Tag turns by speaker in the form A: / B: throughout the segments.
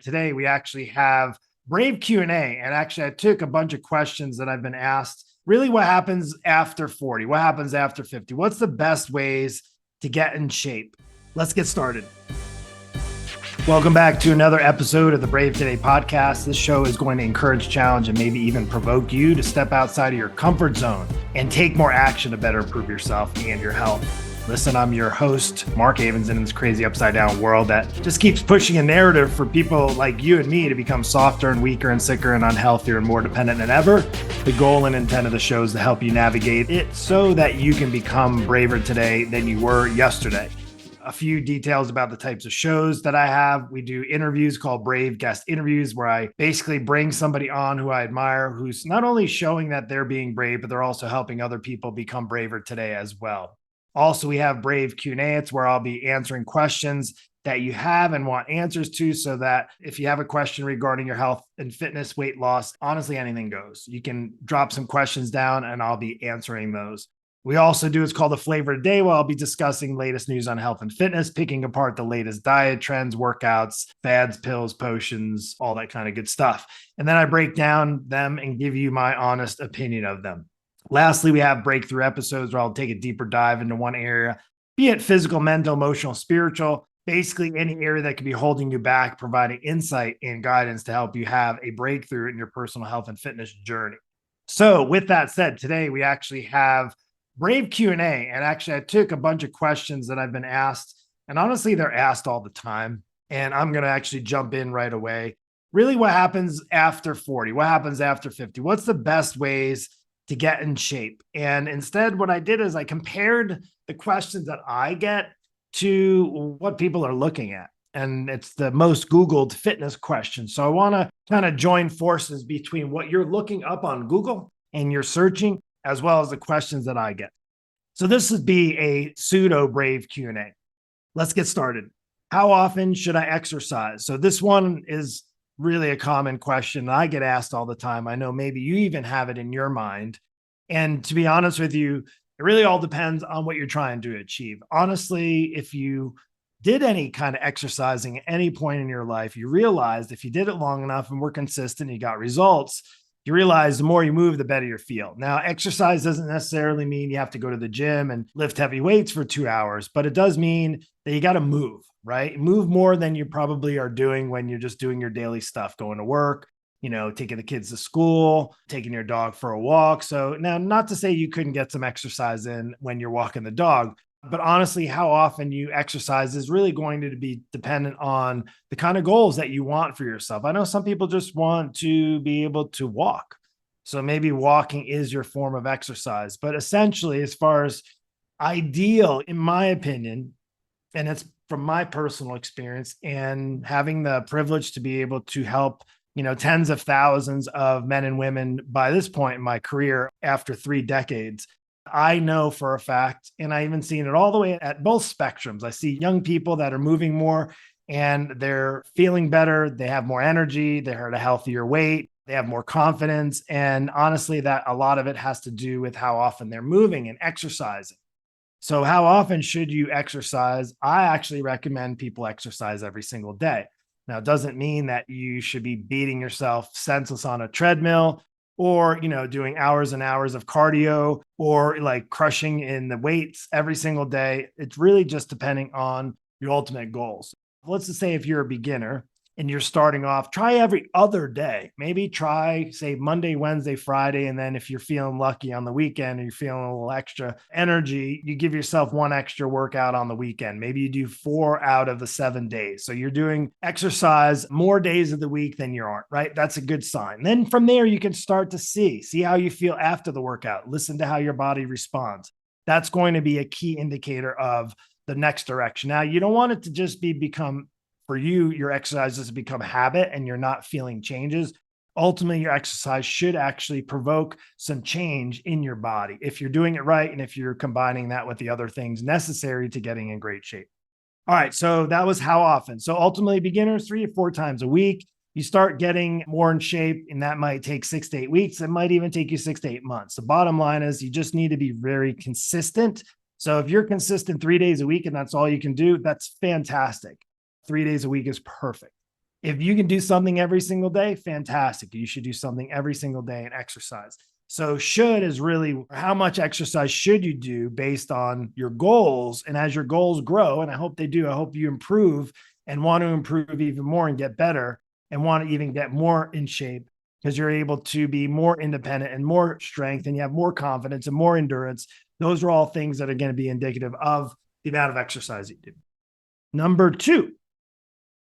A: Today, we actually have Brave Q&A. And actually, I took a bunch of questions that I've been asked. Really, what happens after 40? What happens after 50? What's the best ways to get in shape? Let's get started. Welcome back to another episode of the Brave Today podcast. This show is going to encourage, challenge, and maybe even provoke you to step outside of your comfort zone and take more action to better improve yourself and your health. Listen, I'm your host, Mark Avens, in this crazy upside down world that just keeps pushing a narrative for people like you and me to become softer and weaker and sicker and unhealthier and more dependent than ever. The goal and intent of the show is to help you navigate it so that you can become braver today than you were yesterday. A few details about the types of shows that I have. We do interviews called Brave Guest Interviews, where I basically bring somebody on who I admire, who's not only showing that they're being brave, but they're also helping other people become braver today as well. Also, we have Brave Q&A. It's where I'll be answering questions that you have and want answers to, so that if you have a question regarding your health and fitness, weight loss, honestly, anything goes. You can drop some questions down and I'll be answering those. We also do, it's called the Flavor of the Day, where I'll be discussing latest news on health and fitness, picking apart the latest diet trends, workouts, fads, pills, potions, all that kind of good stuff. And then I break down them and give you my honest opinion of them. Lastly, we have breakthrough episodes where I'll take a deeper dive into one area, be it physical, mental, emotional, spiritual, basically any area that could be holding you back, providing insight and guidance to help you have a breakthrough in your personal health and fitness journey. So with that said, today we actually have Brave Q&A. And actually, I took a bunch of questions that I've been asked, and honestly, they're asked all the time. And I'm going to actually jump in right away. Really, what happens after 40? What happens after 50? What's the best ways to get in shape? And instead, what I did is I compared the questions that I get to what people are looking at. And it's the most Googled fitness questions. So I want to kind of join forces between what you're looking up on Google and you're searching, as well as the questions that I get. So this would be a pseudo Brave Q&A. Let's get started. How often should I exercise? So this one is really a common question I get asked all the time. I know maybe you even have it in your mind. And to be honest with you, it really all depends on what you're trying to achieve. Honestly, if you did any kind of exercising at any point in your life, you realized if you did it long enough and were consistent, you got results, you realize the more you move, the better you feel. Now, exercise doesn't necessarily mean you have to go to the gym and lift heavy weights for 2 hours, but it does mean that you got to move, right? Move more than you probably are doing when you're just doing your daily stuff, going to work, taking the kids to school, taking your dog for a walk. So now, not to say you couldn't get some exercise in when you're walking the dog, but honestly, how often you exercise is really going to be dependent on the kind of goals that you want for yourself. I know some people just want to be able to walk. So maybe walking is your form of exercise. But essentially, as far as ideal, in my opinion, and it's from my personal experience and having the privilege to be able to help tens of thousands of men and women by this point in my career after 3 decades, I know for a fact, and I even seen it all the way at both spectrums. I see young people that are moving more and they're feeling better. They have more energy. They're at a healthier weight. They have more confidence. And honestly, that a lot of it has to do with how often they're moving and exercising. So how often should you exercise? I actually recommend people exercise every single day. Now, it doesn't mean that you should be beating yourself senseless on a treadmill or, doing hours and hours of cardio or like crushing in the weights every single day. It's really just depending on your ultimate goals. Let's just say if you're a beginner and you're starting off, try every other day. Maybe try, say, Monday, Wednesday, Friday. And then if you're feeling lucky on the weekend and you're feeling a little extra energy, you give yourself one extra workout on the weekend. Maybe you do 4 out of the 7 days. So you're doing exercise more days of the week than you aren't, right? That's a good sign. Then from there, you can start to see how you feel after the workout. Listen to how your body responds. That's going to be a key indicator of the next direction. Now, you don't want it to just become for you, your exercises to become habit and you're not feeling changes. Ultimately, your exercise should actually provoke some change in your body if you're doing it right and if you're combining that with the other things necessary to getting in great shape. All right, so that was how often. So ultimately, beginners 3 to 4 times a week. You start getting more in shape, and that might take 6 to 8 weeks. It might even take you 6 to 8 months. The bottom line is you just need to be very consistent. So if you're consistent 3 days a week and that's all you can do, that's fantastic. 3 days a week is perfect. If you can do something every single day, fantastic. You should do something every single day and exercise. So should is really how much exercise should you do based on your goals. And as your goals grow, and I hope they do, I hope you improve and want to improve even more and get better and want to even get more in shape because you're able to be more independent and more strength and you have more confidence and more endurance. Those are all things that are going to be indicative of the amount of exercise you do. Number two,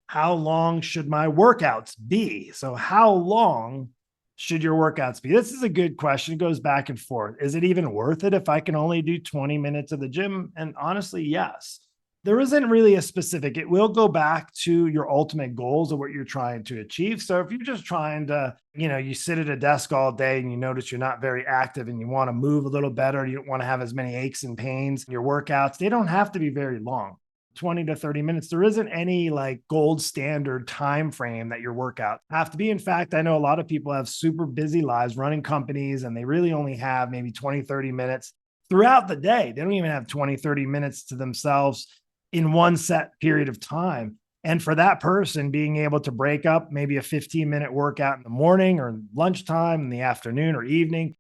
A: how long should my workouts be? So, how long should your workouts be? This is a good question. It goes back and forth. Is it even worth it if I can only do 20 minutes of the gym? And honestly, yes. There isn't really a specific, it will go back to your ultimate goals of what you're trying to achieve. So if you're just trying to, you sit at a desk all day and you notice you're not very active and you want to move a little better, you don't want to have as many aches and pains in your workouts, they don't have to be very long. 20 to 30 minutes. There isn't any like gold standard time frame that your workout have to be. In fact, I know a lot of people have super busy lives running companies and they really only have maybe 20, 30 minutes throughout the day. They don't even have 20, 30 minutes to themselves in one set period of time. And for that person, being able to break up maybe a 15-minute workout in the morning or lunchtime, in the afternoon or evening,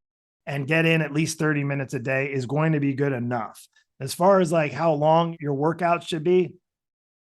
A: and get in at least 30 minutes a day is going to be good enough. As far as like how long your workouts should be,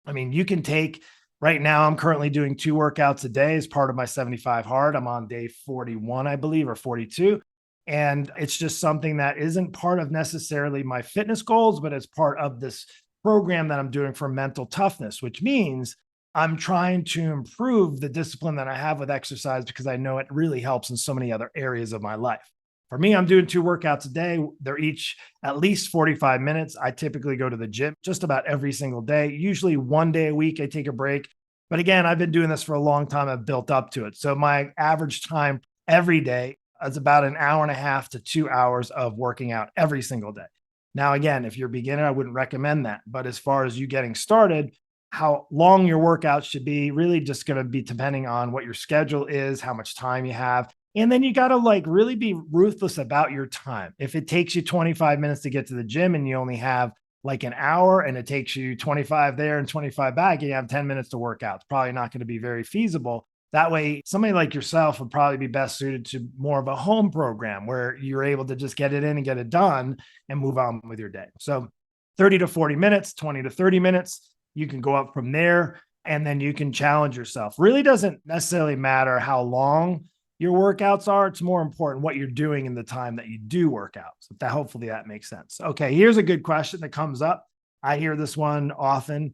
A: I mean, you can take right now, I'm currently doing 2 workouts a day as part of my 75 hard. I'm on day 41, I believe, or 42. And it's just something that isn't part of necessarily my fitness goals, but it's part of this program that I'm doing for mental toughness, which means I'm trying to improve the discipline that I have with exercise because I know it really helps in so many other areas of my life. For me, I'm doing 2 workouts a day. They're each at least 45 minutes. I typically go to the gym just about every single day. Usually one day a week, I take a break. But again, I've been doing this for a long time. I've built up to it. So my average time every day is about an hour and a half to 2 hours of working out every single day. Now, again, if you're a beginner, I wouldn't recommend that. But as far as you getting started, how long your workouts should be really just going to be depending on what your schedule is, how much time you have. And then you got to like really be ruthless about your time. If it takes you 25 minutes to get to the gym and you only have like an hour and it takes you 25 there and 25 back, and you have 10 minutes to work out, it's probably not going to be very feasible. That way, somebody like yourself would probably be best suited to more of a home program where you're able to just get it in and get it done and move on with your day. So 30 to 40 minutes, 20 to 30 minutes, you can go up from there and then you can challenge yourself. Really doesn't necessarily matter how long your workouts are. It's more important what you're doing in the time that you do work out. So that hopefully that makes sense. Okay, here's a good question that comes up. I hear this one often.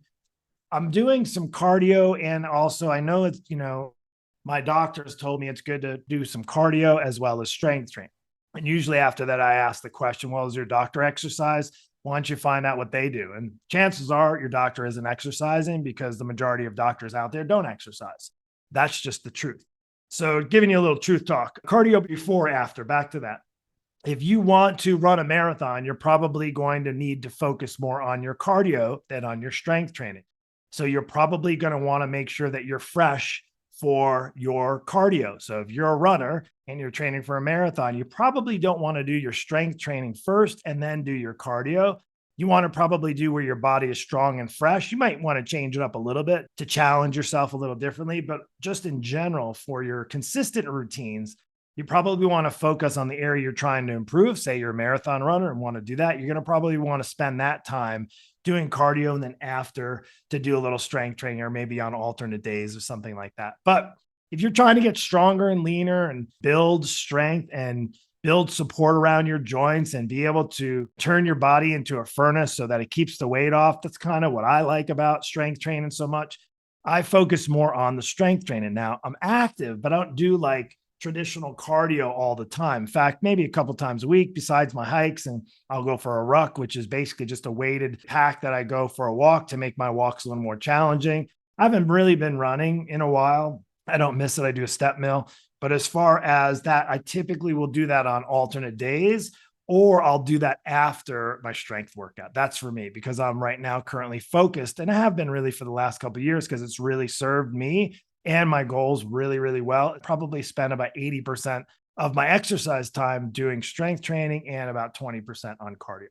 A: I'm doing some cardio and also I know it's, my doctors told me it's good to do some cardio as well as strength training. And usually after that, I ask the question, well, is your doctor exercise? Why don't you find out what they do? And chances are your doctor isn't exercising because the majority of doctors out there don't exercise. That's just the truth. So giving you a little truth talk, cardio before, after, back to that. If you want to run a marathon, you're probably going to need to focus more on your cardio than on your strength training. So you're probably going to want to make sure that you're fresh for your cardio. So if you're a runner and you're training for a marathon, you probably don't want to do your strength training first and then do your cardio. You want to probably do where your body is strong and fresh. You might want to change it up a little bit to challenge yourself a little differently, but just in general, for your consistent routines, you probably want to focus on the area you're trying to improve. Say you're a marathon runner and want to do that. You're going to probably want to spend that time doing cardio and then after to do a little strength training or maybe on alternate days or something like that. But if you're trying to get stronger and leaner and build strength and build support around your joints and be able to turn your body into a furnace so that it keeps the weight off, that's kind of what I like about strength training so much. I focus more on the strength training. Now I'm active, but I don't do like traditional cardio all the time. In fact, maybe a couple times a week besides my hikes, and I'll go for a ruck, which is basically just a weighted pack that I go for a walk to make my walks a little more challenging. I haven't really been running in a while. I don't miss it. I do a step mill. But as far as that, I typically will do that on alternate days, or I'll do that after my strength workout. That's for me because I'm right now currently focused, and I have been really for the last couple of years because it's really served me and my goals really, really well. I probably spend about 80% of my exercise time doing strength training and about 20% on cardio.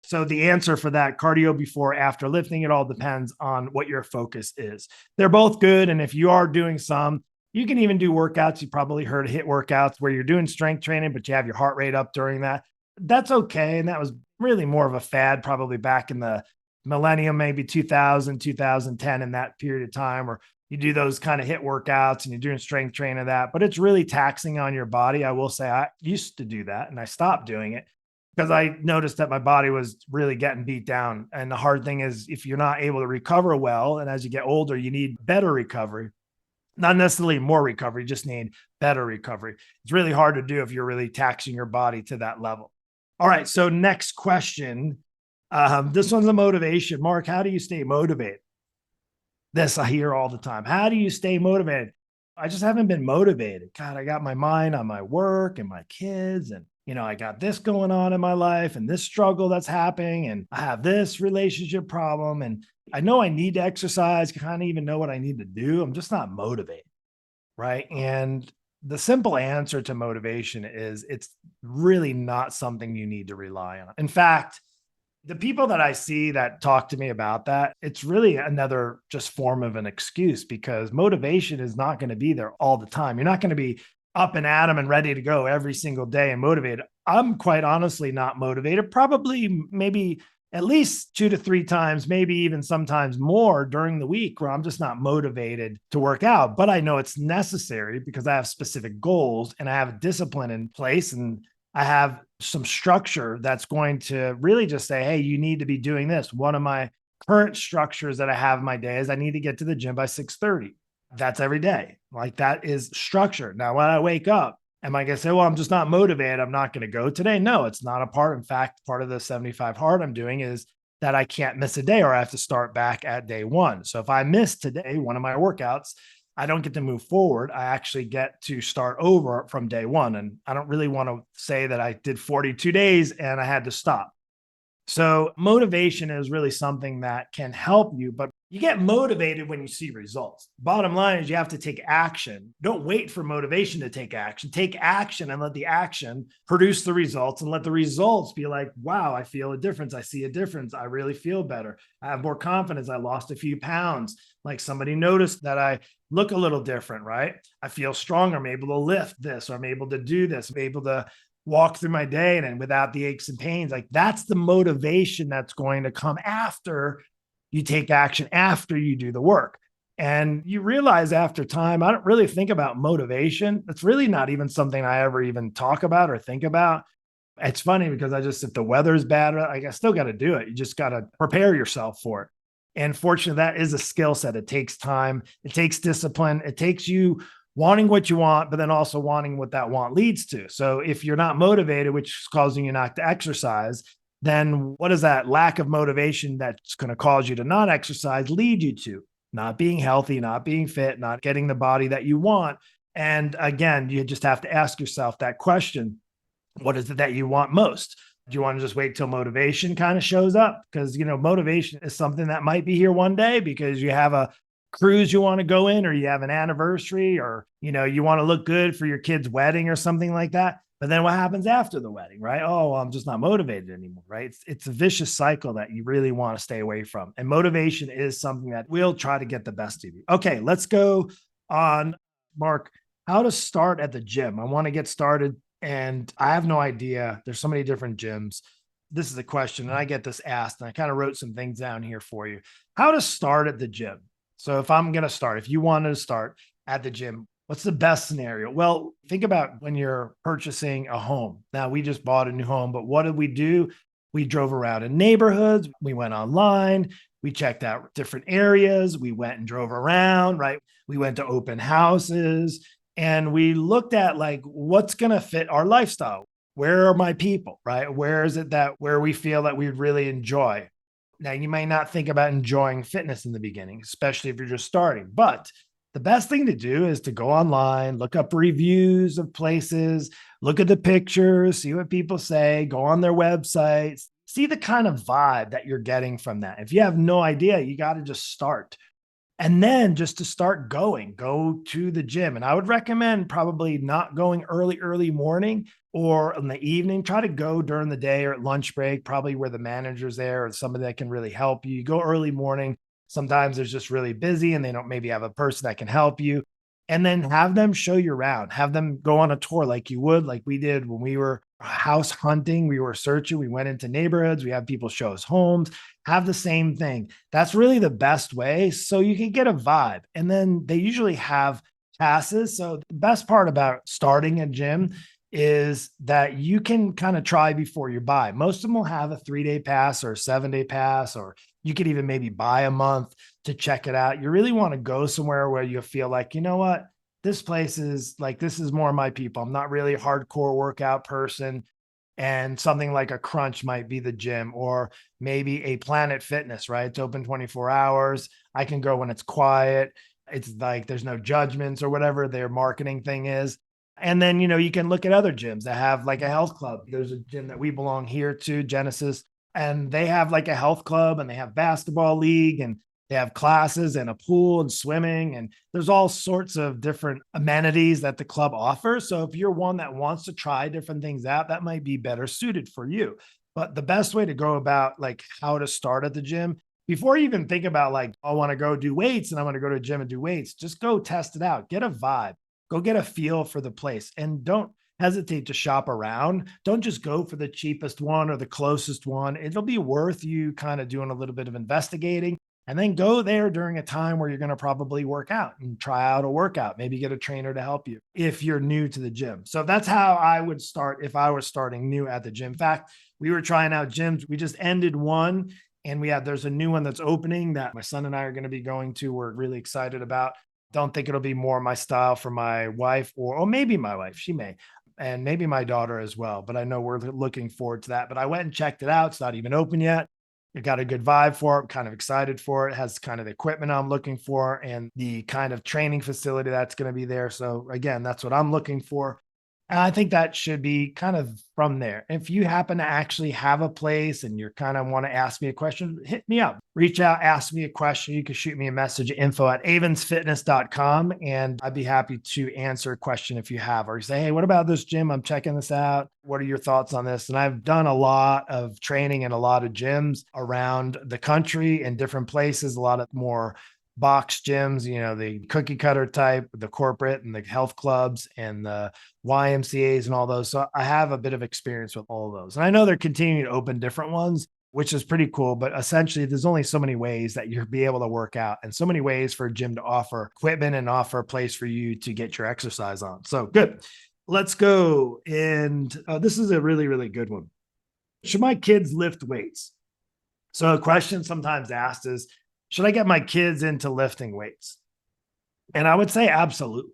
A: So the answer for that, cardio before, after lifting, it all depends on what your focus is. They're both good. And if you are doing some, you can even do workouts. You probably heard of HIIT workouts where you're doing strength training, but you have your heart rate up during that. That's okay. And that was really more of a fad, probably back in the millennium, maybe 2000, 2010, in that period of time, where you do those kind of HIIT workouts and you're doing strength training of that, but it's really taxing on your body. I will say I used to do that and I stopped doing it because I noticed that my body was really getting beat down. And the hard thing is, if you're not able to recover well, and as you get older, you need better recovery, not necessarily more recovery, you just need better recovery. It's really hard to do if you're really taxing your body to that level. All right. So, next question. This one's a motivation. Mark, how do you stay motivated? This I hear all the time. How do you stay motivated? I just haven't been motivated. God, I got my mind on my work and my kids, and I got this going on in my life and this struggle that's happening, and I have this relationship problem, and I know I need to exercise, kind of even know what I need to do. I'm just not motivated, right? And the simple answer to motivation is it's really not something you need to rely on. In fact, the people that I see that talk to me about that, it's really another just form of an excuse, because motivation is not going to be there all the time. You're not going to be up and at 'em and ready to go every single day and motivated. I'm quite honestly not motivated, probably maybe at least 2 to 3 times, maybe even sometimes more during the week, where I'm just not motivated to work out. But I know it's necessary because I have specific goals and I have a discipline in place, and I have some structure that's going to really just say, hey, you need to be doing this. One of my current structures that I have in my day is I need to get to the gym by 6:30. That's every day. Like, that is structure. Now, when I wake up, am I going to say, well, I'm just not motivated, I'm not going to go today? No, it's not a part. In fact, part of the 75 hard I'm doing is that I can't miss a day, or I have to start back at day one. So if I miss today, one of my workouts, I don't get to move forward. I actually get to start over from day one. And I don't really want to say that I did 42 days and I had to stop. So motivation is really something that can help you, but you get motivated when you see results. Bottom line is you have to take action. Don't wait for motivation to take action. Take action and let the action produce the results, and let the results be like, wow, I feel a difference. I see a difference. I really feel better. I have more confidence. I lost a few pounds. Like, somebody noticed that I look a little different, right? I feel stronger. I'm able to lift this, or I'm able to do this. I'm able to walk through my day and without the aches and pains. Like, that's the motivation that's going to come after you take action, after you do the work. And you realize after time, I don't really think about motivation. It's really not even something I ever even talk about or think about. It's funny because if the weather's bad, I still got to do it. You just got to prepare yourself for it. And fortunately, that is a skill set. It takes time. It takes discipline. It takes you wanting what you want, but then also wanting what that want leads to. So if you're not motivated, which is causing you not to exercise, then what does that lack of motivation that's going to cause you to not exercise lead you to? Not being healthy, not being fit, not getting the body that you want. And again, you just have to ask yourself that question. What is it that you want most? Do you want to just wait till motivation kind of shows up? Because, motivation is something that might be here one day because you have a cruise you want to go in, or you have an anniversary, or, you want to look good for your kid's wedding or something like that. But then what happens after the wedding, right? Oh, well, I'm just not motivated anymore, right? It's a vicious cycle that you really want to stay away from. And motivation is something that will try to get the best of you. Okay, let's go on, Mark, how to start at the gym. I want to get started and I have no idea. There's so many different gyms. This is a question, and I get this asked, and I kind of wrote some things down here for you. How to start at the gym. So if I'm going to start, if you wanted to start at the gym, what's the best scenario? Well, think about when you're purchasing a home. Now, we just bought a new home, but what did we do? We drove around in neighborhoods. We went online. We checked out different areas. We went and drove around, right? We went to open houses and we looked at, like, what's going to fit our lifestyle? Where are my people, right? Where is it where we feel that we'd really enjoy? Now, you may not think about enjoying fitness in the beginning, especially if you're just starting, but the best thing to do is to go online, look up reviews of places, look at the pictures, see what people say, go on their websites, see the kind of vibe that you're getting from that. If you have no idea, you got to just start. And then just to start going, go to the gym. And I would recommend probably not going early morning or in the evening. Try to go during the day or at lunch break, probably where the manager's there or somebody that can really help you. You go early morning. Sometimes there's just really busy and they don't maybe have a person that can help you. And then have them show you around, have them go on a tour like you would, like we did when we were house hunting, we were searching, we went into neighborhoods, we have people show us homes, have the same thing. That's really the best way. So you can get a vibe. And then they usually have passes. So the best part about starting a gym is that you can kind of try before you buy. Most of them will have a 3-day pass or a 7-day pass, or you could even maybe buy a month to check it out. You really want to go somewhere where you feel like, you know what, this place is like, this is more my people. I'm not really a hardcore workout person. And something like a Crunch might be the gym, or maybe a Planet Fitness, right? It's open 24 hours. I can go when it's quiet. It's like there's no judgments or whatever their marketing thing is. And then, you can look at other gyms that have like a health club. There's a gym that we belong here to, Genesis, and they have like a health club and they have basketball league and they have classes and a pool and swimming. And there's all sorts of different amenities that the club offers. So if you're one that wants to try different things out, that might be better suited for you. But the best way to go about like how to start at the gym, before you even think about like, I want to go do weights and I want to go to a gym and do weights, just go test it out, get a vibe, go get a feel for the place, and don't hesitate to shop around. Don't just go for the cheapest one or the closest one. It'll be worth you kind of doing a little bit of investigating, and then go there during a time where you're going to probably work out and try out a workout, maybe get a trainer to help you if you're new to the gym. So that's how I would start if I was starting new at the gym. In fact, we were trying out gyms. We just ended one, and there's a new one that's opening that my son and I are going to be going to. We're really excited about. Don't think it'll be more my style for my wife, or maybe my wife, she may, and maybe my daughter as well. But I know we're looking forward to that. But I went and checked it out. It's not even open yet. It got a good vibe for it. I'm kind of excited for it. It has kind of the equipment I'm looking for and the kind of training facility that's going to be there. So again, that's what I'm looking for. And I think that should be kind of from there. If you happen to actually have a place and you're kind of want to ask me a question, hit me up, reach out, ask me a question. You can shoot me a message, info@avonsfitness.com, and I'd be happy to answer a question if you have, or you say, hey, what about this gym? I'm checking this out. What are your thoughts on this? And I've done a lot of training in a lot of gyms around the country in different places, a lot of more box gyms, the cookie cutter type, the corporate and the health clubs and the YMCAs and all those. So I have a bit of experience with all of those. And I know they're continuing to open different ones, which is pretty cool. But essentially, there's only so many ways that you'll be able to work out and so many ways for a gym to offer equipment and offer a place for you to get your exercise on. So good. Let's go. And this is a really, really good one. Should my kids lift weights? So a question sometimes asked is, should I get my kids into lifting weights? And I would say absolutely,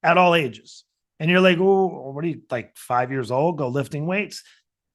A: at all ages. And you're like, oh, what are you, like 5 years old, go lifting weights?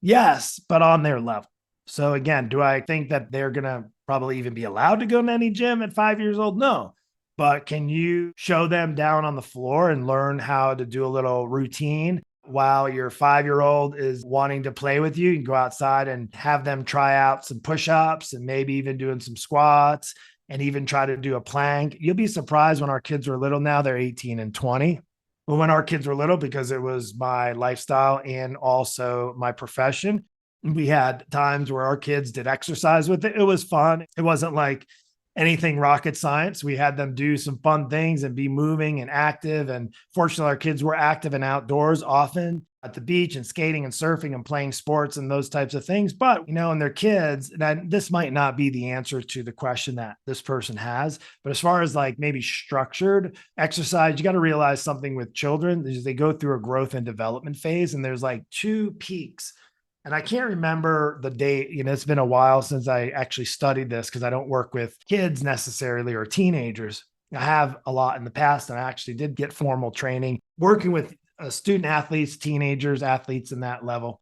A: Yes, but on their level. So again, do I think that they're going to probably even be allowed to go to any gym at 5 years old? No. But can you show them down on the floor and learn how to do a little routine while your 5-year-old is wanting to play with you? You can go outside and have them try out some push-ups and maybe even doing some squats and even try to do a plank. You'll be surprised when our kids were little. Now they're 18 and 20. But when our kids were little, because it was my lifestyle and also my profession, we had times where our kids did exercise with it. It was fun. It wasn't like anything rocket science. We had them do some fun things and be moving and active. And fortunately, our kids were active and outdoors often at the beach and skating and surfing and playing sports and those types of things. But, and they're kids, and this might not be the answer to the question that this person has. But as far as like maybe structured exercise, you got to realize something with children is they go through a growth and development phase, and there's like two peaks. And I can't remember the date. It's been a while since I actually studied this because I don't work with kids necessarily or teenagers. I have a lot in the past, and I actually did get formal training working with student athletes, teenagers, athletes in that level.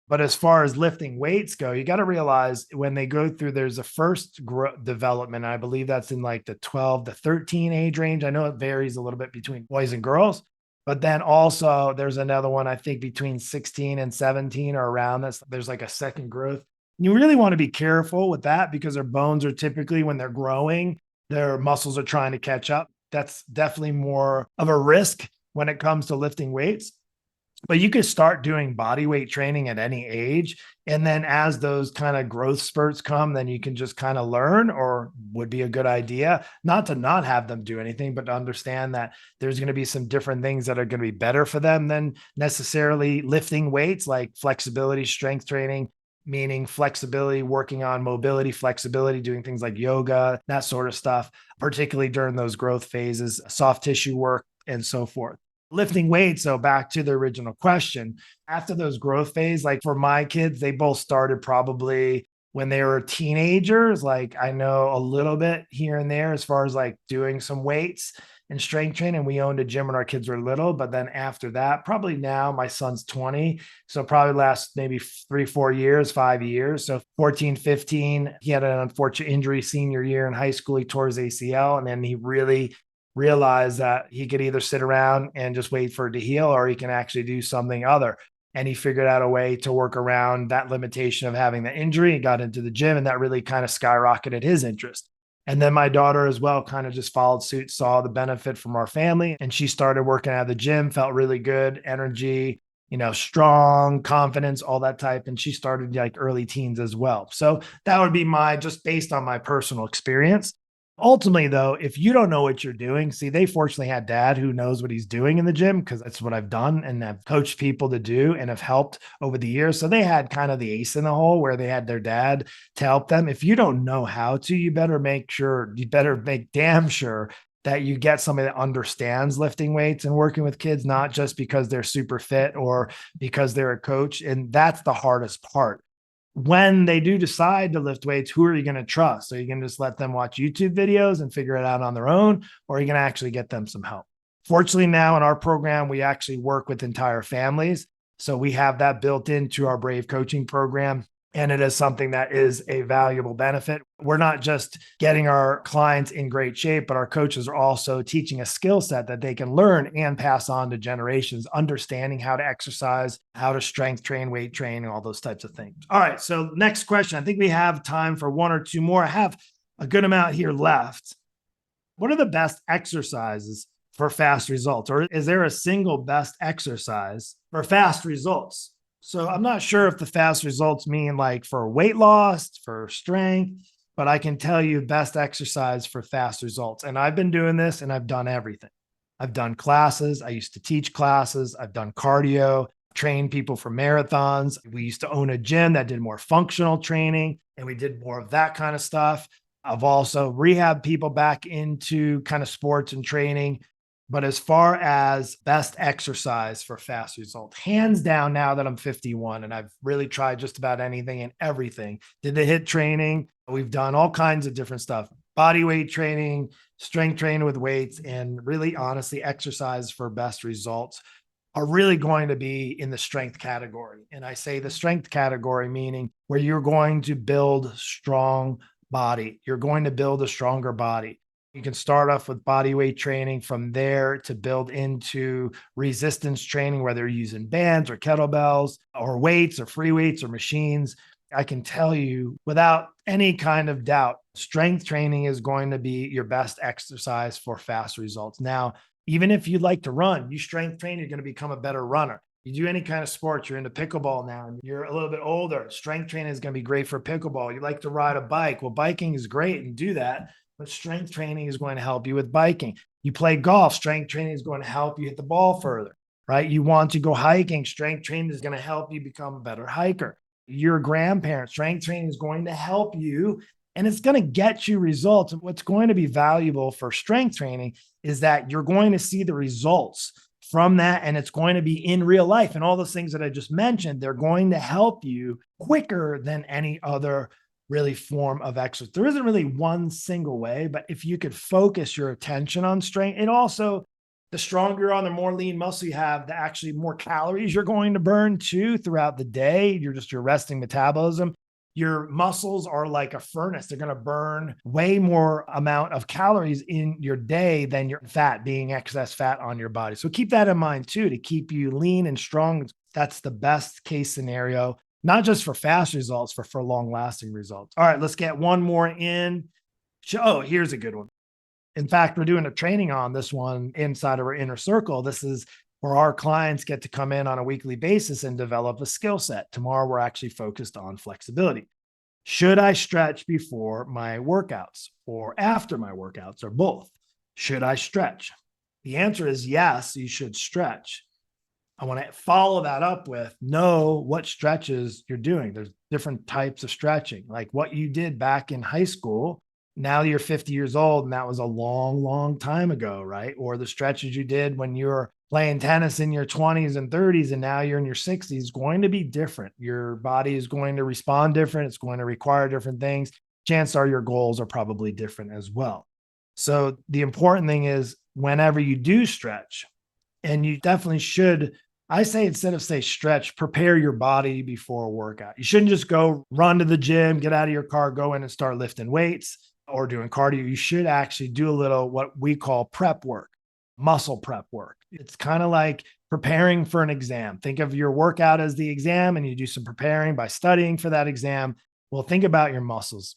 A: But as far as lifting weights go, you got to realize when they go through, there's a first development. I believe that's in like the 12 to 13 age range. I know it varies a little bit between boys and girls. But then also there's another one, I think between 16 and 17 or around this, there's like a second growth. You really want to be careful with that because their bones are typically when they're growing, their muscles are trying to catch up. That's definitely more of a risk when it comes to lifting weights. But you could start doing body weight training at any age. And then as those kind of growth spurts come, then you can just kind of learn, or would be a good idea not to not have them do anything, but to understand that there's going to be some different things that are going to be better for them than necessarily lifting weights, like flexibility, strength training, meaning flexibility, working on mobility, flexibility, doing things like yoga, that sort of stuff, particularly during those growth phases, soft tissue work, and so forth. Lifting weights, so back to the original question, after those growth phase, like for my kids, they both started probably when they were teenagers. Like I know a little bit here and there as far as like doing some weights and strength training. We owned a gym when our kids were little, but then after that, probably now my son's 20. So probably last maybe 3, 4 years, 5 years. So 14, 15, he had an unfortunate injury senior year in high school. He tore his ACL, and then he really realized that he could either sit around and just wait for it to heal, or he can actually do something other. And he figured out a way to work around that limitation of having the injury. He got into the gym, and that really kind of skyrocketed his interest. And then my daughter as well kind of just followed suit, saw the benefit from our family, and she started working at the gym, felt really good, energy, strong confidence, all that type. And she started like early teens as well. So that would be my, just based on my personal experience. Ultimately, though, if you don't know what you're doing, see, they fortunately had dad who knows what he's doing in the gym, because that's what I've done and I've coached people to do and have helped over the years. So they had kind of the ace in the hole where they had their dad to help them. If you don't know how to, you better make damn sure that you get somebody that understands lifting weights and working with kids, not just because they're super fit or because they're a coach. And that's the hardest part. When they do decide to lift weights, who are you going to trust? So you can just let them watch YouTube videos and figure it out on their own, or are you going to actually get them some help? Fortunately, now in our program, we actually work with entire families. So we have that built into our Brave coaching program. And it is something that is a valuable benefit. We're not just getting our clients in great shape, but our coaches are also teaching a skill set that they can learn and pass on to generations, understanding how to exercise, how to strength train, weight train, and all those types of things. All right. So next question. I think we have time for one or two more. I have a good amount here left. What are the best exercises for fast results? Or is there a single best exercise for fast results? So I'm not sure if the fast results mean like for weight loss, for strength, but I can tell you best exercise for fast results. And I've been doing this and I've done everything. I've done classes. I used to teach classes. I've done cardio, trained people for marathons. We used to own a gym that did more functional training, and we did more of that kind of stuff. I've also rehabbed people back into kind of sports and training. But as far as best exercise for fast results, hands down, now that I'm 51 and I've really tried just about anything and everything, did the HIIT training. We've done all kinds of different stuff, body weight training, strength training with weights, and really honestly, exercise for best results are really going to be in the strength category. And I say the strength category, meaning where you're going to build strong body. You're going to build a stronger body. You can start off with body weight training, from there to build into resistance training, whether you're using bands or kettlebells or weights or free weights or machines. I can tell you without any kind of doubt, strength training is going to be your best exercise for fast results. Now, even if you like to run, you strength train, you're going to become a better runner. You do any kind of sports, you're into pickleball now, and you're a little bit older, strength training is going to be great for pickleball. You like to ride a bike. Well, biking is great and do that. But strength training is going to help you with biking. You play golf, strength training is going to help you hit the ball further, right? You want to go hiking, strength training is going to help you become a better hiker. Your grandparent, strength training is going to help you, and it's going to get you results. And what's going to be valuable for strength training is that you're going to see the results from that, and it's going to be in real life. And all those things that I just mentioned, they're going to help you quicker than any other really form of exercise. There isn't really one single way, but if you could focus your attention on strength, and also the stronger you're on, the more lean muscle you have, the actually more calories you're going to burn too throughout the day. Your resting metabolism. Your muscles are like a furnace. They're going to burn way more amount of calories in your day than your fat, being excess fat on your body. So keep that in mind too, to keep you lean and strong. That's the best case scenario, not just for fast results, for long lasting results. All right, let's get one more in. Oh, here's a good one. In fact, we're doing a training on this one inside of our inner circle. This is where our clients get to come in on a weekly basis and develop a skill set. Tomorrow, we're actually focused on flexibility. Should I stretch before my workouts or after my workouts or both? Should I stretch? The answer is yes, you should stretch. I want to follow that up with know what stretches you're doing. There's different types of stretching, like what you did back in high school. Now you're 50 years old, and that was a long, long time ago, right? Or the stretches you did when you were playing tennis in your 20s and 30s, and now you're in your 60s, going to be different. Your body is going to respond different. It's going to require different things. Chances are your goals are probably different as well. So the important thing is whenever you do stretch, and you definitely should, I say instead of say stretch, prepare your body before a workout. You shouldn't just go run to the gym, get out of your car, go in and start lifting weights or doing cardio. You should actually do a little what we call prep work, muscle prep work. It's kind of like preparing for an exam. Think of your workout as the exam, and you do some preparing by studying for that exam. Well, think about your muscles.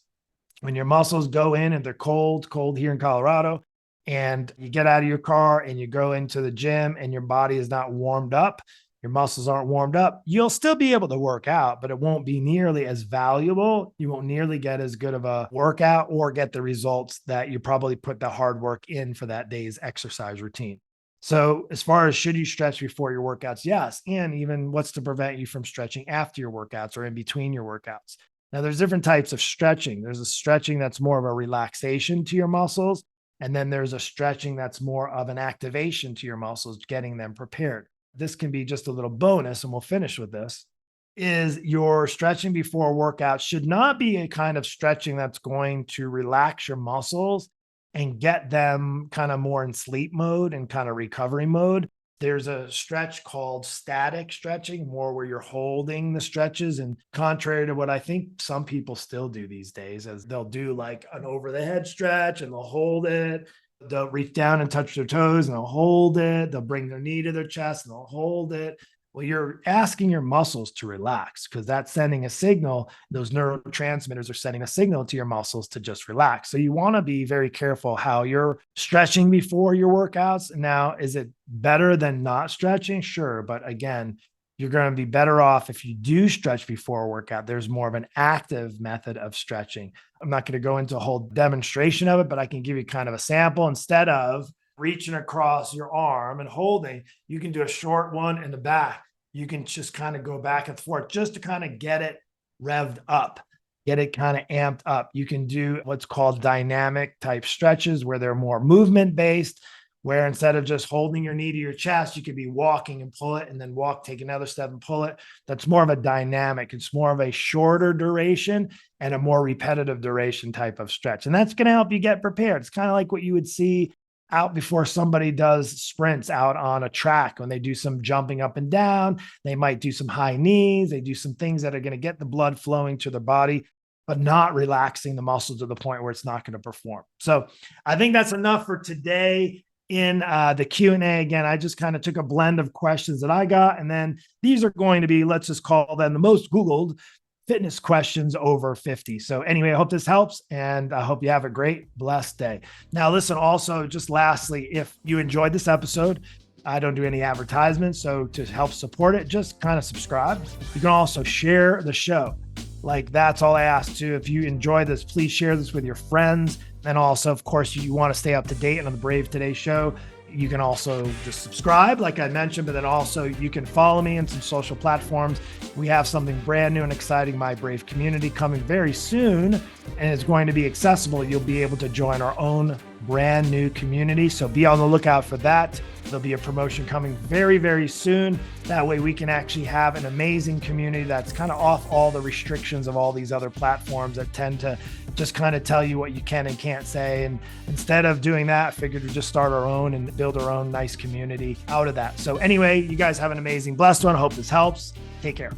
A: When your muscles go in and they're cold here in Colorado, and you get out of your car and you go into the gym and your body is not warmed up, your muscles aren't warmed up, you'll still be able to work out, but it won't be nearly as valuable. You won't nearly get as good of a workout or get the results that you probably put the hard work in for that day's exercise routine. So as far as should you stretch before your workouts? Yes. And even what's to prevent you from stretching after your workouts or in between your workouts? Now, there's different types of stretching. There's a stretching that's more of a relaxation to your muscles. And then there's a stretching that's more of an activation to your muscles, getting them prepared. This can be just a little bonus, and we'll finish with this, is your stretching before a workout should not be a kind of stretching that's going to relax your muscles and get them kind of more in sleep mode and kind of recovery mode. There's a stretch called static stretching, more where you're holding the stretches. And contrary to what I think some people still do these days, as they'll do like an over the head stretch and they'll hold it. They'll reach down and touch their toes and they'll hold it. They'll bring their knee to their chest and they'll hold it. Well, you're asking your muscles to relax because that's sending a signal. Those neurotransmitters are sending a signal to your muscles to just relax. So you want to be very careful how you're stretching before your workouts. Now, is it better than not stretching? Sure. But again, you're going to be better off if you do stretch before a workout. There's more of an active method of stretching. I'm not going to go into a whole demonstration of it, but I can give you kind of a sample. Instead of reaching across your arm and holding, you can do a short one in the back. You can just kind of go back and forth just to kind of get it revved up, get it kind of amped up. You can do what's called dynamic type stretches where they're more movement based, where instead of just holding your knee to your chest, you could be walking and pull it and then walk, take another step and pull it. That's more of a dynamic. It's more of a shorter duration and a more repetitive duration type of stretch. And that's going to help you get prepared. It's kind of like what you would see out before somebody does sprints out on a track. When they do some jumping up and down, they might do some high knees. They do some things that are going to get the blood flowing to their body, but not relaxing the muscle to the point where it's not going to perform. So I think that's enough for today. In the Q&A, again, I just kind of took a blend of questions that I got, and then these are going to be, let's just call them the most Googled fitness questions over 50. So anyway, I hope this helps, and I hope you have a great, blessed day. Now, listen, also, just lastly, if you enjoyed this episode, I don't do any advertisements. So to help support it, just kind of subscribe. You can also share the show. Like, that's all I ask too. If you enjoy this, please share this with your friends. And also, of course, you want to stay up to date on the Brave Today show. You can also just subscribe, like I mentioned, but then also you can follow me in some social platforms. We have something brand new and exciting, My Brave Community, coming very soon, and it's going to be accessible. You'll be able to join our own brand new community. So be on the lookout for that. There'll be a promotion coming very, very soon. That way we can actually have an amazing community that's kind of off all the restrictions of all these other platforms that tend to just kind of tell you what you can and can't say. And instead of doing that, I figured we'd just start our own and build our own nice community out of that. So anyway, you guys have an amazing, blessed one. I hope this helps. Take care.